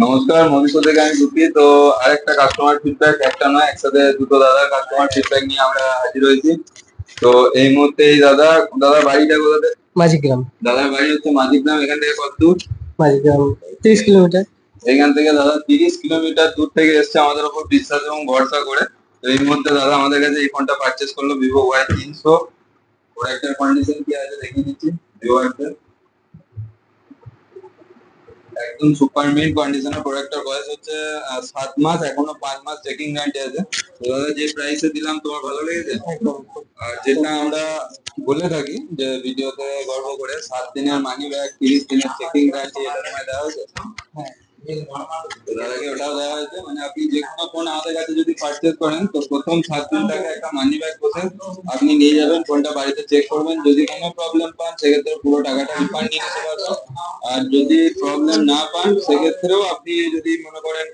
নমস্কার, মধুপুর থেকে আমি দুঃখী। তো আরেকটা কাস্টমার ফিডব্যাক, একটা নয় একসাথে দুটো দাদার কাস্টমার ফিডব্যাক নিয়ে আমরা হাজির হয়েছি। তো এই মুহূর্তে এই দাদার বাড়িটা কোথাতে? মাঝিগ্রাম। দাদার বাড়ি হচ্ছে মাঝিগ্রাম। এখান থেকে কত দূর? মাঝিগ্রাম 30 কিলোমিটার। এখান থেকে দাদা 30 কিলোমিটার দূর থেকে এসছে আমাদের উপর বিশ্বাস এবং ভরসা করে। তো এই মুহূর্তে দাদা আমাদের কাছে এই ফোনটা পারচেস করলো, ভিভো Y300। প্রোডাক্টের কন্ডিশন কি আছে দেখিয়ে দিচ্ছি। ভিভো একদম সুপার মিন্ট কন্ডিশনের প্রোডাক্টটার বয়স হচ্ছে 7 মাস, এখনো 5 মাস চেকিং গ্যারান্টি আছে। তো দাদা যে প্রাইসে দিলাম তোমার ভালো লেগেছে? আর যেটা আমরা বলে থাকি যে ভিডিওতে গর্ব করে 7 দিনের মানি ব্যাগ, 30 দিনের চেকিং গ্যারান্টি, এটা তোমায় দেওয়া হয়েছে? হ্যাঁ। তো দাদাকে ওটাও দেওয়া হয়েছে। মানে আপনি যে কোনো ফোন আমাদের কাছে যদি পারচেস করেন তো প্রথম 7 দিন টাকা একটা মানি ব্যাগ বসে আপনি নিয়ে যাবেন, ফোনটা বাড়িতে চেক করবেন। যদি কোনো প্রবলেম পান সেক্ষেত্রে পুরো টাকাটা রিফান্ড নিয়ে নিতে পারবেন। আর যদি প্রবলেম না পান সেক্ষেত্রেও আপনি যদি মনে করেন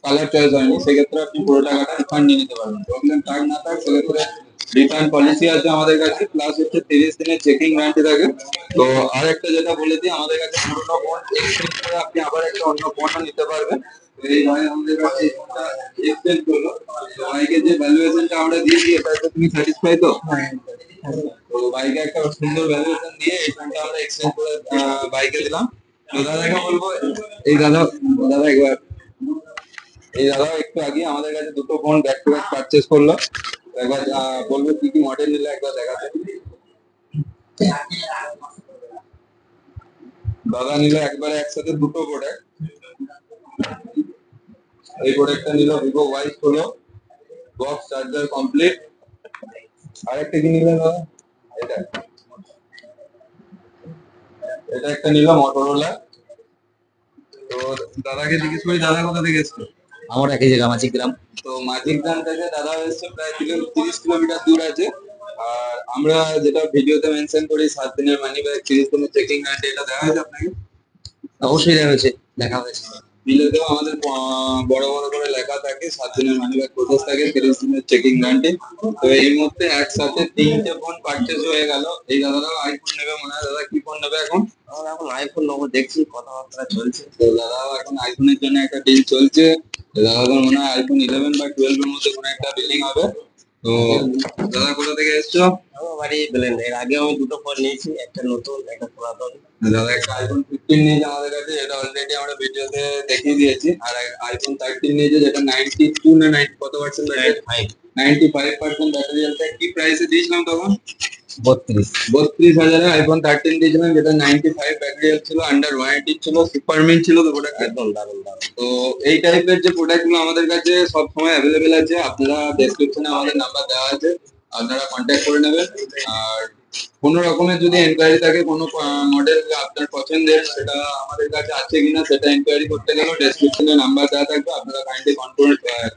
কালার চয়েস হয়নি, সেক্ষেত্রে আপনি পুরো টাকাটা রিফান্ড নিয়ে নিতে পারবেন। প্রবলেম থাক না থাক সেক্ষেত্রে রিটার্ন পলিসি আছে আমাদের কাছে, প্লাস হচ্ছে 30 দিনের চেকিং গ্যারান্টি থাকে। তো আর একটা যেটা বলে দিই, আমাদের কাছে পুরোনো ফোন এক্সচেঞ্জ করে আপনি আবার একটা অন্য ফোনও নিতে পারবেন। তো এই ভাই আমাদের কাছে এই ফোনটা এক্সচেঞ্জ করলো। তো ভাইকে যে ভ্যালুয়েশনটা আমরা দিয়ে দিই, এটাতে তুমি স্যাটিসফাই তো? তো বাইকে একটা সুন্দর ভ্যালুয়েশন দিয়ে এই ফোনটা আমরা এক্সচেঞ্জ করে বাইকে দিলাম। তো দাদাকে বলবো, এই দাদা দাদা একবার এই দাদাও একটু আগে আমাদের কাছে দুটো phone back to back purchase করলো। একবার বলবো কি কি মডেল নিলে একবার দেখাতে। দাদা নিল একবারে একসাথে দুটো প্রোডাক্ট। এই প্রোডাক্টটা নিল Vivo Y16, box charger complete. আরেকটা কি নিলেন দাদা? এটা এটা একটা নিল মটোরোলা। তো দাদাকে জিজ্ঞেস করি, দাদা কোথা থেকে এসছে? আমার একই জায়গা মাঝিগ্রাম। তো মাঝিগ্রাম থেকে দাদা এসছে প্রায় 30 কিলোমিটার দূর আছে। আর আমরা যেটা ভিডিওতে মেনশন করি 7 দিনের মানি ব্যাগ, 30 দিনের চেকিং গ্যারান্টি, এটা দেখা হয়েছে আপনাকে? অবশ্যই দেখা হয়েছে, দেখা হয়েছে। বিলেতেও আমাদের বড় বড় করে লেখা থাকে 7 দিনের মানি ব্যাগ প্রসেস থাকে, 30 দিনের চেকিং গ্যারান্টি। তো এই মুহূর্তে একসাথে 3টে ফোন পারচেজ হয়ে গেল। এই দাদারাও আইফোন নেবে মনে হয়। দাদা কি ফোন নেবে এখন? আমরা এখন আইফোন নেবো, দেখছি কথাবার্তা চলছে। তো দাদাও এখন আইফোনের জন্য একটা ডিল চলছে। তো দাদাদের মনে হয় iPhone 11 বা 12 এর মধ্যে কোনো একটা বিলিং হবে। তো দাদা কোথা থেকে এসছো? আমার বাড়ি বেলেন। এর আগে আমি দুটো ফোন নিয়েছি, একটা নতুন একটা পুরাতন। দাদা একটা iPhone 15 নিয়েছে আমাদের কাছে, এটা অলরেডি আমরা ভিডিওতে দেখিয়ে দিয়েছি। আর iPhone 13 নিয়েছে, যেটা 92 না 90 কত পার্সেন্ট ব্যাটারি? 95% battery health. কি প্রাইসে দিয়েছিলাম তখন? 32,000 iPhone 13 দিয়েছিলাম, যেটা 95 ব্যাটারি হেলথ ছিল, আন্ডার ওয়ারেন্টি ছিল, সুপার মিন্ট ছিল। তো প্রোডাক্ট একদম দারুণ দারুণ। তো এই টাইপের যে প্রোডাক্ট গুলো আমাদের কাছে সব সময় অ্যাভেলেবেল আছে। আপনারা ডেসক্রিপশনে আমাদের নাম্বার দেওয়া আছে, আপনারা কন্ট্যাক্ট করে নেবেন। আর কোনো রকমের যদি এনকোয়ারি থাকে, কোনো মডেল আপনার পছন্দের, সেটা আমাদের কাছে আছে কিনা সেটা এনকোয়ারি করতে গেলেও ডেসক্রিপশনে নাম্বার দেওয়া থাকবে, আপনারা কাইন্ডলি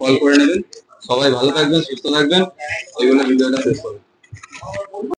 কল করে নেবেন। সবাই ভালো থাকবেন, সুস্থ থাকবেন। এইগুলো ভিডিওটা শেষ করবেন।